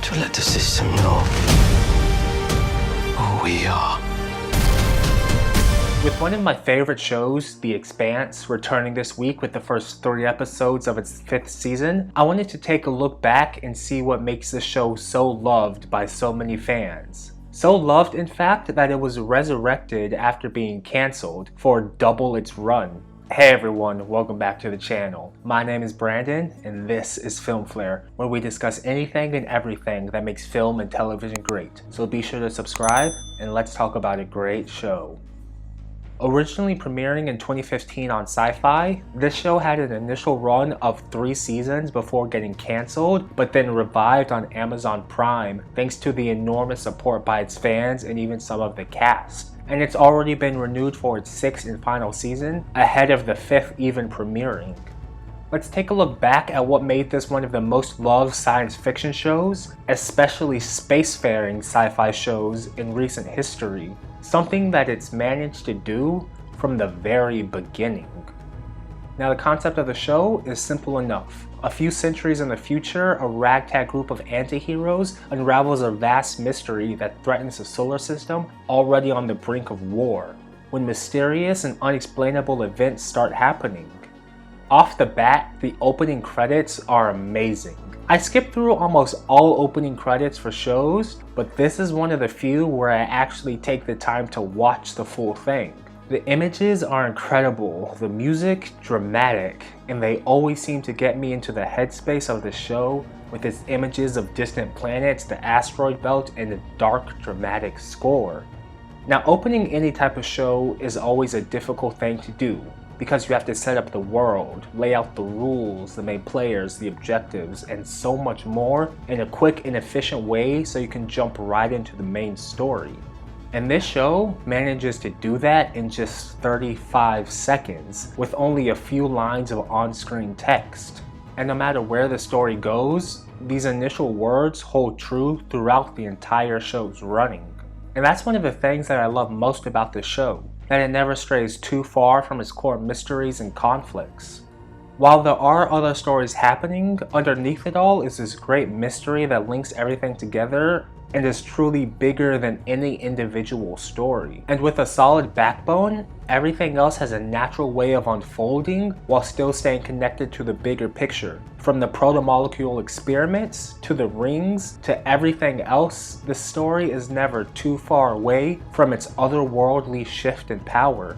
to let the system know who we are. With one of my favorite shows, The Expanse, returning this week with the first 3 episodes of its 5th season, I wanted to take a look back and see what makes the show so loved by so many fans. So loved, in fact, that it was resurrected after being cancelled for double its run. Hey everyone, welcome back to the channel. My name is Brandon, and this is Film Flare, where we discuss anything and everything that makes film and television great. So be sure to subscribe, and let's talk about a great show. Originally premiering in 2015 on Sci-Fi, this show had an initial run of 3 seasons before getting cancelled, but then revived on Amazon Prime thanks to the enormous support by its fans and even some of the cast. And it's already been renewed for its 6th and final season, ahead of the 5th even premiering. Let's take a look back at what made this one of the most loved science fiction shows, especially spacefaring sci-fi shows in recent history. Something that it's managed to do from the very beginning. Now, the concept of the show is simple enough. A few centuries in the future, a ragtag group of anti-heroes unravels a vast mystery that threatens the solar system, already on the brink of war, when mysterious and unexplainable events start happening. Off the bat, the opening credits are amazing. I skipped through almost all opening credits for shows, but this is one of the few where I actually take the time to watch the full thing. The images are incredible, the music dramatic, and they always seem to get me into the headspace of the show with its images of distant planets, the asteroid belt, and the dark dramatic score. Now, opening any type of show is always a difficult thing to do, because you have to set up the world, lay out the rules, the main players, the objectives, and so much more in a quick and efficient way so you can jump right into the main story. And this show manages to do that in just 35 seconds, with only a few lines of on-screen text. And no matter where the story goes, these initial words hold true throughout the entire show's running. And that's one of the things that I love most about this show, that it never strays too far from its core mysteries and conflicts. While there are other stories happening, underneath it all is this great mystery that links everything together and is truly bigger than any individual story. And with a solid backbone, everything else has a natural way of unfolding while still staying connected to the bigger picture. From the proto-molecule experiments, to the rings, to everything else, the story is never too far away from its otherworldly shift in power.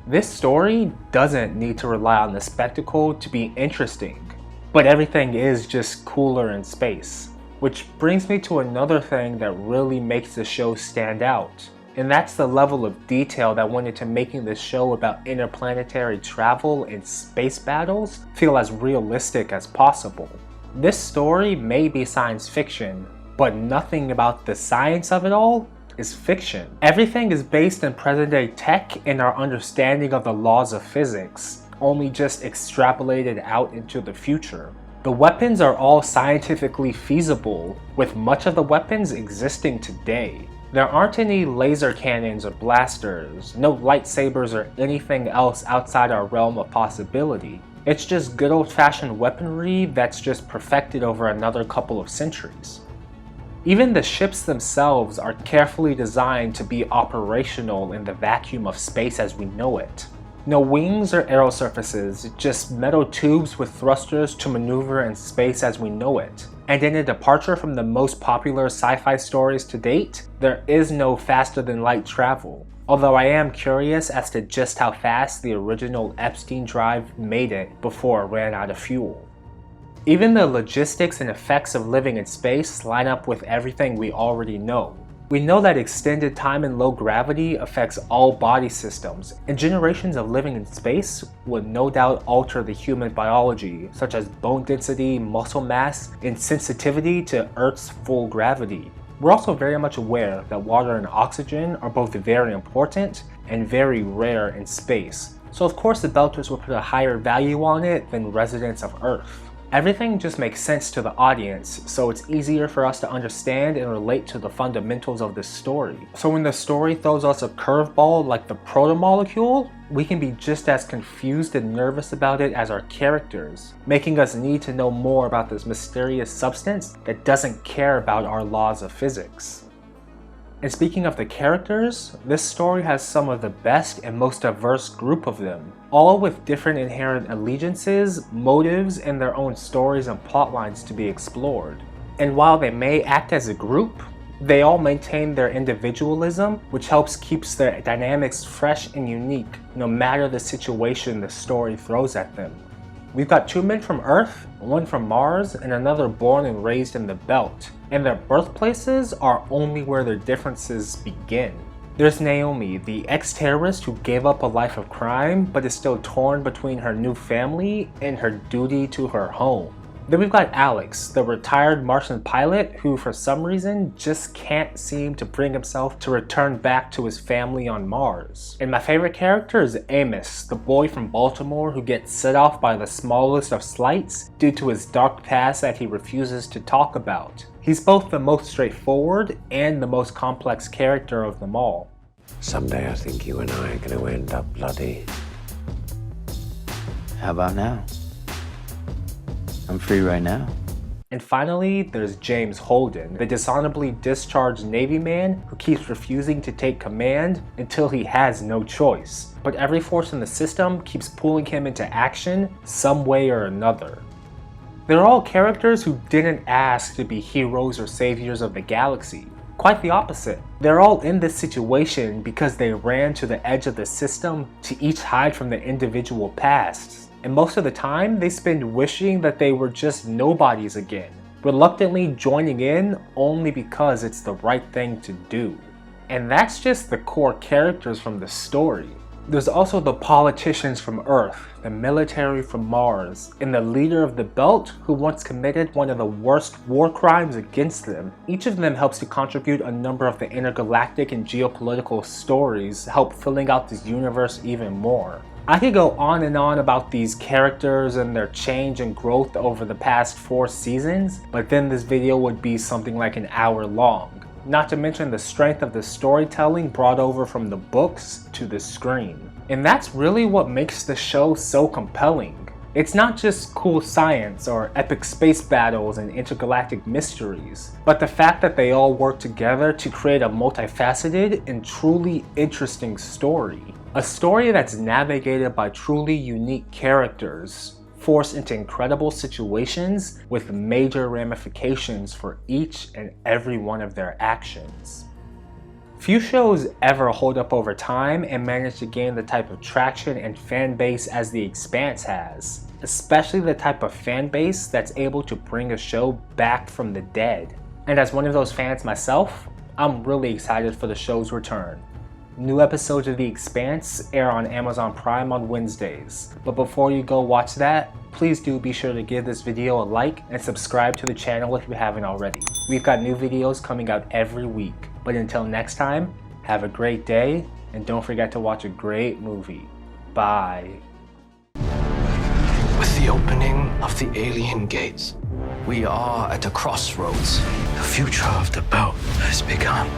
This story doesn't need to rely on the spectacle to be interesting, but everything is just cooler in space. Which brings me to another thing that really makes the show stand out. And that's the level of detail that went into making this show about interplanetary travel and space battles feel as realistic as possible. This story may be science fiction, but nothing about the science of it all is fiction. Everything is based in present-day tech and our understanding of the laws of physics, only just extrapolated out into the future. The weapons are all scientifically feasible, with much of the weapons existing today. There aren't any laser cannons or blasters, no lightsabers or anything else outside our realm of possibility. It's just good old-fashioned weaponry that's just perfected over another couple of centuries. Even the ships themselves are carefully designed to be operational in the vacuum of space as we know it. No wings or aero surfaces, just metal tubes with thrusters to maneuver in space as we know it. And in a departure from the most popular sci-fi stories to date, there is no faster than light travel. Although I am curious as to just how fast the original Epstein drive made it before it ran out of fuel. Even the logistics and effects of living in space line up with everything we already know. We know that extended time in low gravity affects all body systems, and generations of living in space would no doubt alter the human biology, such as bone density, muscle mass, and sensitivity to Earth's full gravity. We're also very much aware that water and oxygen are both very important and very rare in space, so of course the Belters will put a higher value on it than residents of Earth. Everything just makes sense to the audience, so it's easier for us to understand and relate to the fundamentals of the story. So when the story throws us a curveball like the proto-molecule, we can be just as confused and nervous about it as our characters, making us need to know more about this mysterious substance that doesn't care about our laws of physics. And speaking of the characters, this story has some of the best and most diverse group of them, all with different inherent allegiances, motives, and their own stories and plotlines to be explored. And while they may act as a group, they all maintain their individualism, which helps keeps their dynamics fresh and unique, no matter the situation the story throws at them. We've got 2 men from Earth, 1 from Mars, and another born and raised in the Belt, and their birthplaces are only where their differences begin. There's Naomi, the ex-terrorist who gave up a life of crime but is still torn between her new family and her duty to her home. Then we've got Alex, the retired Martian pilot who for some reason just can't seem to bring himself to return back to his family on Mars. And my favorite character is Amos, the boy from Baltimore who gets set off by the smallest of slights due to his dark past that he refuses to talk about. He's both the most straightforward and the most complex character of them all. Someday I think you and I are going to end up bloody. How about now? I'm free right now. And finally, there's James Holden, the dishonorably discharged Navy man who keeps refusing to take command until he has no choice. But every force in the system keeps pulling him into action some way or another. They're all characters who didn't ask to be heroes or saviors of the galaxy. Quite the opposite. They're all in this situation because they ran to the edge of the system to each hide from their individual pasts. And most of the time, they spend wishing that they were just nobodies again, reluctantly joining in only because it's the right thing to do. And that's just the core characters from the story. There's also the politicians from Earth, the military from Mars, and the leader of the Belt who once committed one of the worst war crimes against them. Each of them helps to contribute a number of the intergalactic and geopolitical stories, help filling out this universe even more. I could go on and on about these characters and their change and growth over the past 4 seasons, but then this video would be something like an hour long. Not to mention the strength of the storytelling brought over from the books to the screen. And that's really what makes the show so compelling. It's not just cool science or epic space battles and intergalactic mysteries, but the fact that they all work together to create a multifaceted and truly interesting story. A story that's navigated by truly unique characters, forced into incredible situations with major ramifications for each and every one of their actions. Few shows ever hold up over time and manage to gain the type of traction and fan base as The Expanse has, especially the type of fan base that's able to bring a show back from the dead. And as one of those fans myself, I'm really excited for the show's return. New episodes of The Expanse air on Amazon Prime on Wednesdays. But before you go watch that, please do be sure to give this video a like and subscribe to the channel if you haven't already. We've got new videos coming out every week. But until next time, have a great day and don't forget to watch a great movie. Bye. With the opening of the alien gates, we are at a crossroads. The future of the Belt has begun.